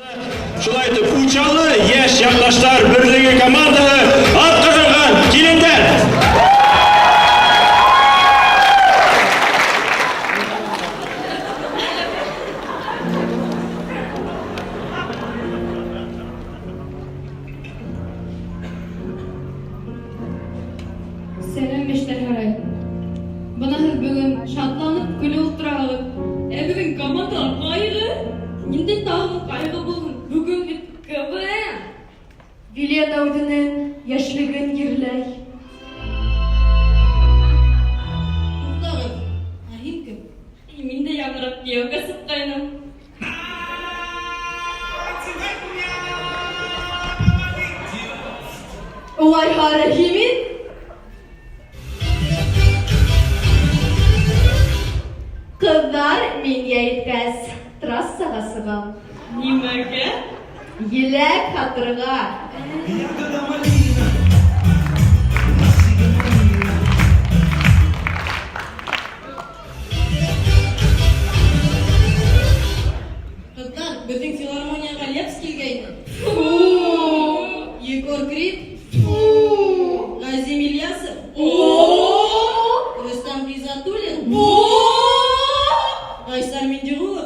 Шулай итеп, Учалы яшь якташлар берлеге командалы атказанган килендер. Selam Beşler Haray. Bana hır bugün şatlanıp gülü ulturağılıp. Bugün komandalar kaygı. Ninde dağın kaygı bulun. Bugün bir kıvı. Vilya Davud'un yaşlılığın yerley. Muhtarım. Ahim kim? Emin de yanırıp yoga sıkkayınım. Olay harahimin. Kızlar min yetkaz trassaga sığam. Nimege? Yelek hatırga. Kızlar, bütün filarmoniyaga leps kelgaydi. Yegor Krip. Nazim İlyasov. Rustam Rizatulin. Aysar Mindigulov.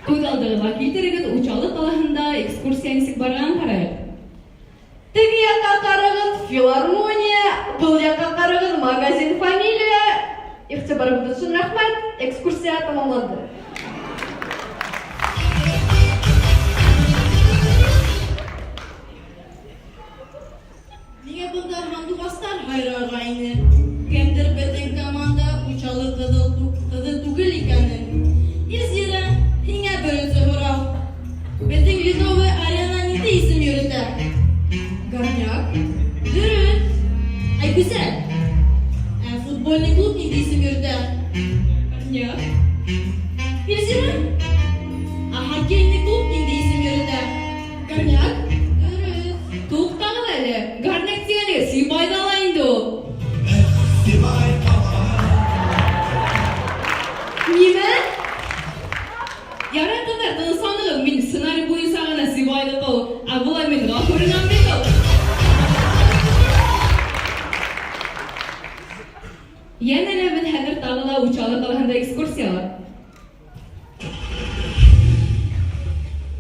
Көгалдыға келтірігіт Учалы қаласында экскурсияңсік барған қарайық. Теги яка карагын филармония, бұл яка карагын магазин фамилия. Ихтибарыңыз үшін рахмат. Экскурсия тамамланды. Неге бұлдар хандуғастар хайрағайны? Кемдір бетін команда Учалы қызы түгіл екенін. Езері, хиңе бірінсі ғырау. Бетін Ледовый арена неде есім йөріті? Горняк. Дұрыс. Ай, güzel. Футбольный клуб неде есім йөріті? Горняк. Езері? Хоккейный клуб неде есім йөріті? Горняк. Дұрыс. Туқтағыл әлі. Горняк дегені Сибайды алайынды ол. Неме? Ярай кыздар, тынысаңыз, мен сценарий бойынша ғана Сибайды қыл. Бұлай мен ғафурынан бек ал. Янәлі мен хәзір тағыла Учалы қаласында экскурсиялар.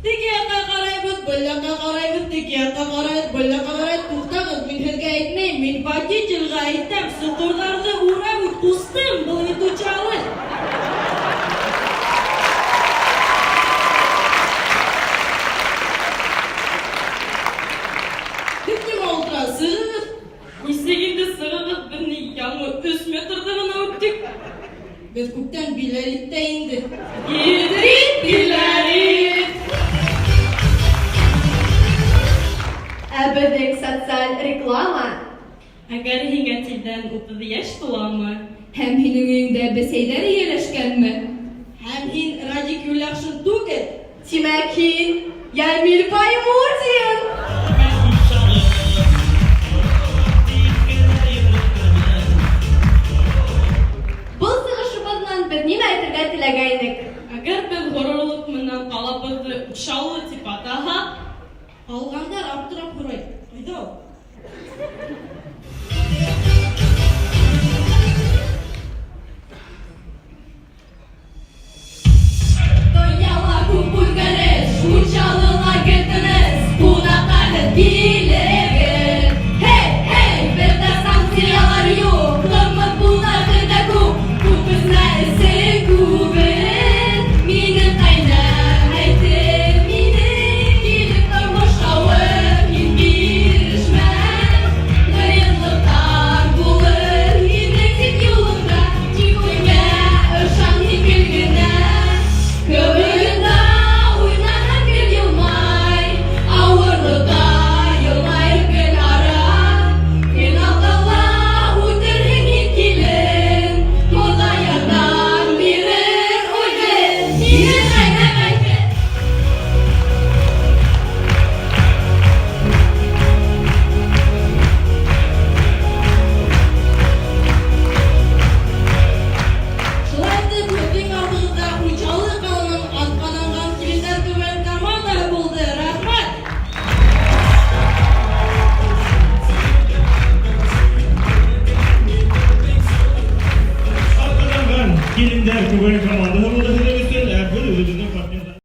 Теге яққа қарайбыз, бұл яққа қарайбыз, теге яққа қарайбыз, бұл яққа қарайбыз. Туқтағыз, мен хәзге айтмайым, мен водительға айтам, сұқырдарды урап ұстым, бұл ет Учалы. Сығығыз. Есегенде сығығыз бірні яңы 3 метрді ғына өттік. Біз көптен биләрітті енді. Едірет биләрет. Әбідің социаль реклама. Әгәр һиңә тилдән 30 яш туламы? Һәм һинең өеңдә бесәйләр ияләшкәнме? Һәм һин радикюляшын түгел. Тимәк һин Ямил Баймурдин. Бұл сығышыбыздан біз нені айтырға тіләгәйнік? Әгәр біз ғорурлық менән қалабызды Учалы тип атаһак, алгандар аптырап һорай. Кайда ул?